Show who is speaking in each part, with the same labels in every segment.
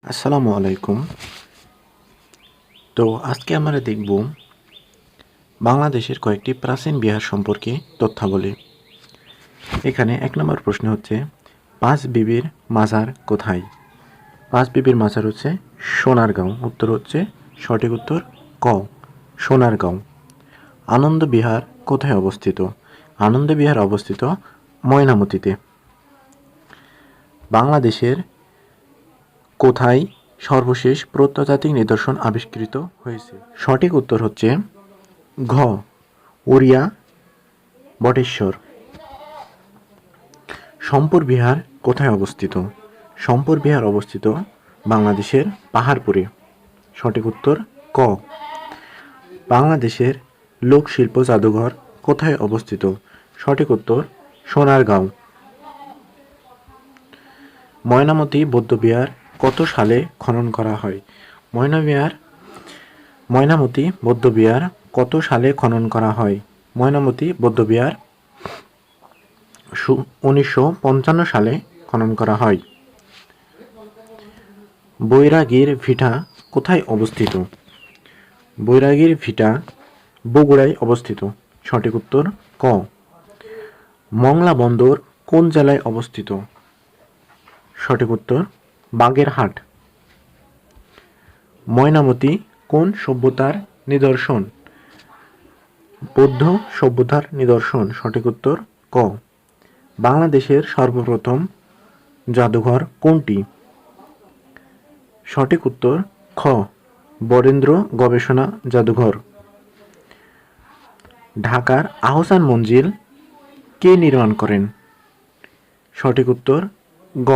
Speaker 1: আসসালামু আলাইকুম। তো আজকে আমরা দেখব বাংলাদেশের কয়েকটি প্রাচীন বিহার সম্পর্কে তথ্যাবলী। এখানে ১ নম্বর প্রশ্ন হচ্ছে, পাঁচ বিবির মাজার কোথায়? পাঁচ বিবির মাজার হচ্ছে সোনারগাঁও। উত্তর হচ্ছে সঠিক উত্তর ক, সোনারগাঁও। আনন্দ বিহার কোথায় অবস্থিত? আনন্দ বিহার অবস্থিত ময়নামতিতে। বাংলাদেশের কোথায় সর্বশেষ প্রত্নতাত্ত্বিক নিদর্শন আবিষ্কৃত হয়েছে? সঠিক উত্তর হচ্ছে ঘ, ওড়িয়া বটেশ্বর। সম্পর বিহার কোথায় অবস্থিত? সম্পর বিহার অবস্থিত বাংলাদেশের পাহাড়পুরে। সঠিক উত্তর ক। বাংলাদেশের লোকশিল্প জাদুঘর কোথায় অবস্থিত? সঠিক উত্তর সোনারগাঁও। ময়নামতি বৌদ্ধবিহার কত সালে খনন করা হয়? ময়নামতি বৌদ্ধবিহার কত সালে খনন করা হয়? ময়নামতি বৌদ্ধবিহার 1955 সালে খনন করা হয়। বৈরাগীর ভিটা কোথায় অবস্থিত? বৈরাগীর ভিটা বগুড়ায় অবস্থিত। সঠিক উত্তর ক। মংলা বন্দর কোন জেলায় অবস্থিত? সঠিক উত্তর বাগেরহাট। ময়নামতি কোন সভ্যতার নিদর্শন? বৌদ্ধ সভ্যতার নিদর্শন। সঠিক উত্তর ক। বাংলাদেশের সর্বপ্রথম জাদুঘর কোনটি? সঠিক উত্তর খ, বরেন্দ্র গবেষণা জাদুঘর। ঢাকার আহসান মঞ্জিল কে নির্মাণ করেন? সঠিক উত্তর গ,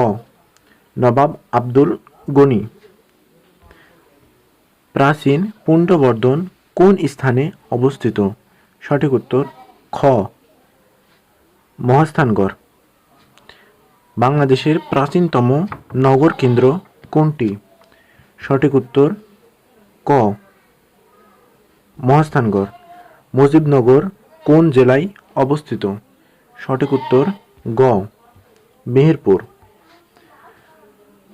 Speaker 1: নবাব আব্দুল গনি। প্রাচীন পুণ্ড্রবর্ধন কোন স্থানে অবস্থিত? সঠিক উত্তর খ, মহাস্থানগড়। বাংলাদেশের প্রাচীনতম নগর কেন্দ্র কোনটি? সঠিক উত্তর ক, মহাস্থানগড়। মুজিবনগর কোন জেলায় অবস্থিত? সঠিক উত্তর গ, মেহেরপুর।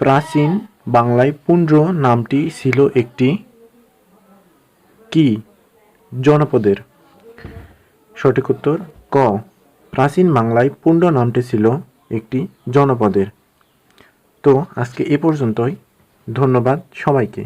Speaker 1: প্রাচীন বাংলায় পুণ্ড্র নামটি ছিল একটি কি জনপদের? সঠিক উত্তর ক, প্রাচীন বাংলায় পুণ্ড্র নামটি ছিল একটি জনপদের। তো আজকে এ পর্যন্তই। ধন্যবাদ সবাইকে।